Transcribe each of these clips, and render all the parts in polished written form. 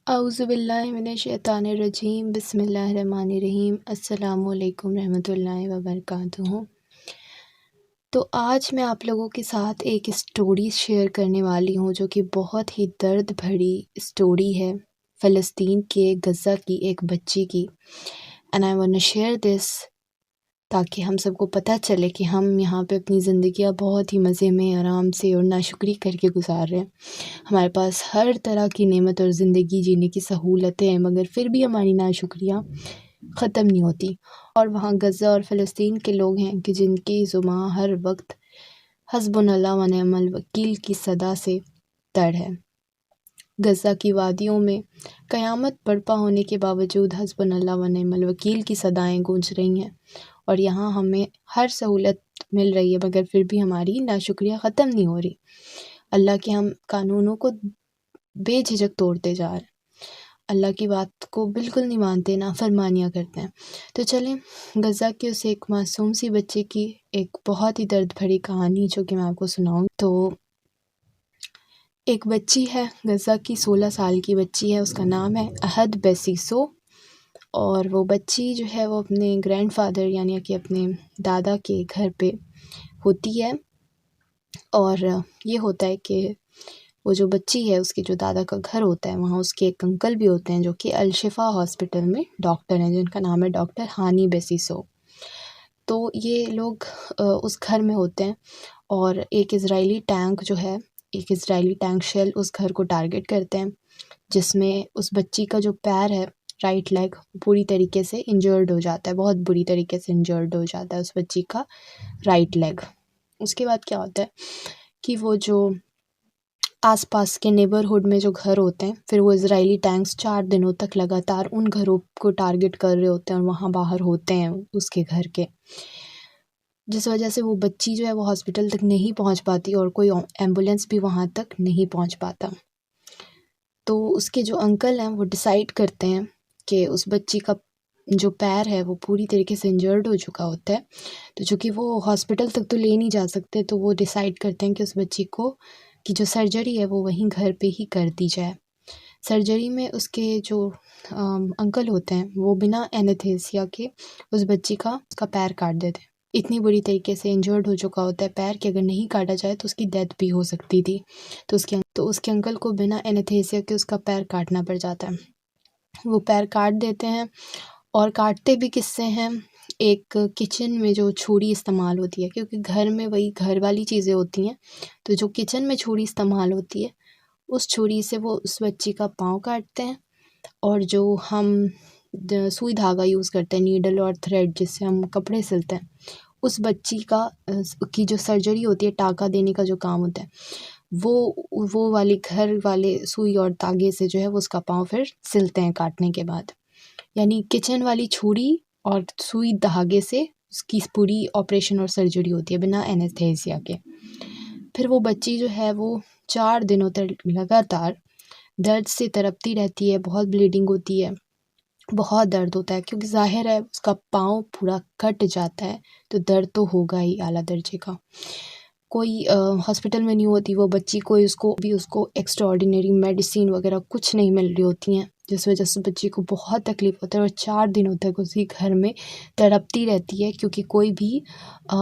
औज़ुबिल्लाहि मिनश्शैतानिर्रजीम बिस्मिल्लाहिर्रहमानिर्रहीम अस्सलामुअलैकुम रहमतुल्लाहि व बरकातुहू। तो आज मैं आप लोगों के साथ एक स्टोरी शेयर करने वाली हूँ जो कि बहुत ही दर्द भरी स्टोरी है फ़लस्तीन के गज़ा की एक बच्ची की। And I want to share this ताकि हम सबको पता चले कि हम यहाँ पे अपनी ज़िंदगियाँ बहुत ही मज़े में, आराम से और नाशुक्री करके गुज़ार रहे हैं। हमारे पास हर तरह की नेमत और ज़िंदगी जीने की सहूलतें हैं, मगर फिर भी हमारी नाशुक्रियाँ ख़त्म नहीं होती। और वहाँ गज़ा और फ़लस्तीन के लोग हैं कि जिनकी ज़ुबान हर वक्त हस्बुनल्लाह व निअमल वकील की सदा से तर है। गज़ा की वादियों में क़यामत बर्पा होने के बावजूद हस्बुनल्लाह व निअमल वकील की सदाएं गूंज रही हैं और यहाँ हमें हर सहूलत मिल रही है, मगर फिर भी हमारी नाशुक्रियाँ ख़त्म नहीं हो रही। अल्लाह के हम कानूनों को बेझिझक तोड़ते जा रहे हैं, अल्लाह की बात को बिल्कुल नहीं मानते, नाफरमानियाँ करते हैं। तो चलें गज़ा के उस एक मासूम सी बच्चे की एक बहुत ही दर्द भरी कहानी जो कि मैं आपको सुनाऊँ। तो एक बच्ची है गज़ा की, 16 साल की बच्ची है, उसका नाम है अहद बेसीसो। और वो बच्ची जो है वो अपने ग्रैंडफ़ादर यानी कि अपने दादा के घर पे होती है। और ये होता है कि वो जो बच्ची है उसके जो दादा का घर होता है वहाँ उसके एक अंकल भी होते हैं जो कि अल-शिफ़ा हॉस्पिटल में डॉक्टर हैं, जिनका नाम है डॉक्टर हानी बेसीसो। तो ये लोग उस घर में होते हैं और एक इज़राइली टैंक शेल उस घर को टारगेट करते हैं, जिसमें उस बच्ची का जो पैर है, राइट लेग, पूरी तरीके से इंजर्ड हो जाता है, बहुत बुरी तरीके से इंजर्ड हो जाता है उस बच्ची का राइट लेग। उसके बाद क्या होता है कि वो जो आसपास के नेबरहुड में जो घर होते हैं, फिर वो इज़राइली टैंक्स 4 दिनों तक लगातार उन घरों को टारगेट कर रहे होते हैं और वहाँ बाहर होते हैं उसके घर के, जिस वजह से वो बच्ची जो है वो हॉस्पिटल तक नहीं पहुँच पाती और कोई एम्बुलेंस भी वहाँ तक नहीं पहुँच पाता। तो उसके जो अंकल हैं वो डिसाइड करते हैं कि उस बच्ची का जो पैर है वो पूरी तरीके से इंजर्ड हो चुका होता है, तो चूँकि वो हॉस्पिटल तक तो ले नहीं जा सकते, तो वो डिसाइड करते हैं कि उस बच्ची को की जो सर्जरी है वो वहीं घर पे ही कर दी जाए। सर्जरी में उसके जो अंकल होते हैं वो बिना एनेस्थीसिया के उस बच्ची का उसका पैर काट देते हैं। इतनी बुरी तरीके से इंजर्ड हो चुका होता है पैर कि अगर नहीं काटा जाए तो उसकी डेथ भी हो सकती थी। तो उसके अंकल को बिना एनेस्थीसिया के उसका पैर काटना पड़ जाता है। वो पैर काट देते हैं और काटते भी किससे हैं, एक किचन में जो छुरी इस्तेमाल होती है, क्योंकि घर में वही घर वाली चीज़ें होती हैं, तो जो किचन में छुरी इस्तेमाल होती है उस छुरी से वो उस बच्ची का पाँव काटते हैं। और जो हम सुई धागा यूज़ करते हैं, नीडल और थ्रेड जिससे हम कपड़े सिलते हैं, उस बच्ची की जो सर्जरी होती है, टाँका देने का जो काम होता है, वो वाले घर वाले सुई और धागे से जो है वो उसका पाँव फिर सिलते हैं काटने के बाद। यानी किचन वाली छुरी और सुई धागे से उसकी पूरी ऑपरेशन और सर्जरी होती है बिना एनेस्थीसिया के। फिर वो बच्ची जो है वो 4 दिनों तक लगातार दर्द से तड़पती रहती है, बहुत ब्लीडिंग होती है, बहुत दर्द होता है, क्योंकि ज़ाहिर है उसका पाँव पूरा कट जाता है, तो दर्द तो होगा ही आला दर्जे का। कोई हॉस्पिटल में नहीं होती वो बच्ची, कोई उसको एक्स्ट्राऑर्डिनरी मेडिसिन वगैरह कुछ नहीं मिल रही होती हैं, जिस वजह से बच्ची को बहुत तकलीफ़ होता है और 4 दिनों तक उसी घर में तड़पती रहती है, क्योंकि कोई भी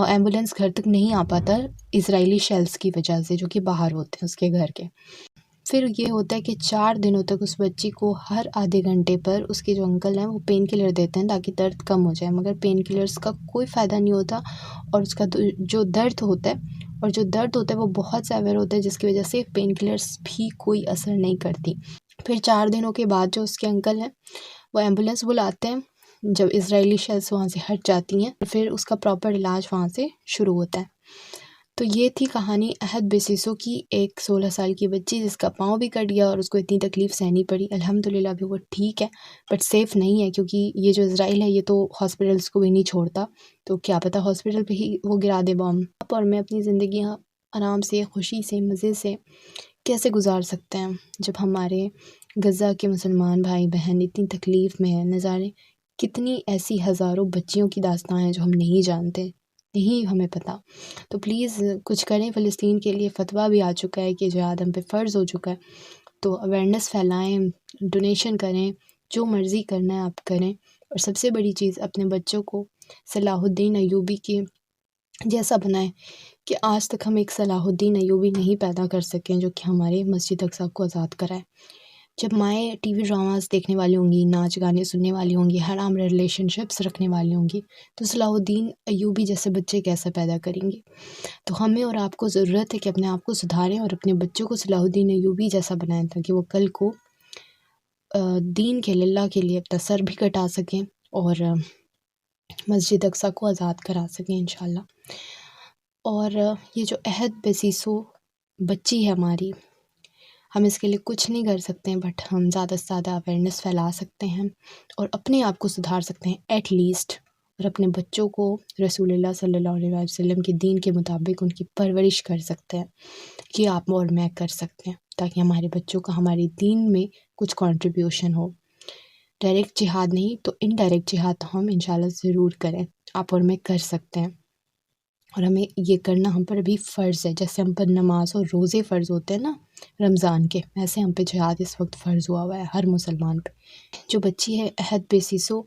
एम्बुलेंस घर तक नहीं आ पाता इज़राइली शेल्स की वजह से, जो कि बाहर होते हैं उसके घर के। फिर ये होता है कि 4 दिनों तक उस बच्ची को हर आधे घंटे पर उसके जो अंकल हैं वो पेन किलर देते हैं ताकि दर्द कम हो जाए, मगर पेन किलर्स का कोई फ़ायदा नहीं होता और उसका जो दर्द होता है वो बहुत सेवियर होता है, जिसकी वजह से पेन किलर्स भी कोई असर नहीं करती। फिर 4 दिनों के बाद जो उसके अंकल हैं वो एम्बुलेंस बुलाते हैं, जब इज़राइली शेल्स वहाँ से हट जाती हैं, फिर उसका प्रॉपर इलाज वहाँ से शुरू होता है। तो ये थी कहानी अहद बेसीसो की, एक 16 साल की बच्ची जिसका पाँव भी कट गया और उसको इतनी तकलीफ़ सहनी पड़ी। अल्हम्दुलिल्लाह अभी वो ठीक है, बट सेफ़ नहीं है, क्योंकि ये जो इज़राइल है ये तो हॉस्पिटल्स को भी नहीं छोड़ता, तो क्या पता हॉस्पिटल पे ही वो गिरा दे बॉम्ब। आप और मैं अपनी ज़िंदगी यहाँ आराम से, खुशी से, मज़े से कैसे गुजार सकते हैं जब हमारे गज़ा के मुसलमान भाई बहन इतनी तकलीफ़ में हैं। न जाने कितनी ऐसी हज़ारों बच्चियों की दास्तां हैं जो हम नहीं जानते, नहीं हमें पता। तो प्लीज़ कुछ करें फ़लस्तीन के लिए। फ़तवा भी आ चुका है कि जिहाद हम पे फ़र्ज़ हो चुका है, तो अवेयरनेस फैलाएँ, डोनेशन करें, जो मर्ज़ी करना है आप करें। और सबसे बड़ी चीज़ अपने बच्चों को सलाहुद्दीन अय्यूबी के जैसा बनाएँ कि आज तक हम एक सलाहुद्दीन अय्यूबी नहीं पैदा कर सके जो कि हमारे मस्जिद अक़सा को आज़ाद कराए। जब माएँ टीवी ड्रामास देखने वाली होंगी, नाच गाने सुनने वाली होंगी, हराम रिलेशनशिप्स रखने वाली होंगी, तो सलाहुद्दीन अय्यूबी जैसे बच्चे कैसे पैदा करेंगी। तो हमें और आपको ज़रूरत है कि अपने आप को सुधारें और अपने बच्चों को सलाहुद्दीन अय्यूबी जैसा बनाएं, ताकि वो कल को दीन के लिए, अल्लाह के लिए अपना सर भी कटा सकें और मस्जिद अक़सा को आज़ाद करा सकें इंशाअल्लाह। और ये जो अहद बेसिसो बच्ची है हमारी, हम इसके लिए कुछ नहीं कर सकते हैं, बट हम ज़्यादा से ज़्यादा अवेयरनेस फैला सकते हैं और अपने आप को सुधार सकते हैं एट लीस्ट, और अपने बच्चों को रसूलुल्लाह सल्लल्लाहु अलैहि वसल्लम के दीन के मुताबिक उनकी परवरिश कर सकते हैं। कि आप और मैं कर सकते हैं, ताकि हमारे बच्चों का हमारे दीन में कुछ कंट्रीब्यूशन हो। डायरेक्ट जिहाद नहीं तो इनडायरेक्ट जिहाद तो हम इंशाल्लाह ज़रूर करें, आप और मैं कर सकते हैं। और हमें ये करना हम पर अभी फ़र्ज़ है, जैसे हम पर नमाज और रोज़े फ़र्ज़ होते हैं ना रमज़ान के, वैसे हम पे जिहाद इस वक्त फ़र्ज़ हुआ हुआ है हर मुसलमान पे। जो बच्ची है अहद बेसिसो,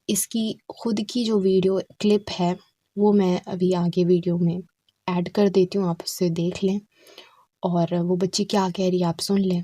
इसकी ख़ुद की जो वीडियो क्लिप है वो मैं अभी आगे वीडियो में ऐड कर देती हूँ, आप उससे देख लें और वो बच्ची क्या कह रही है आप सुन लें।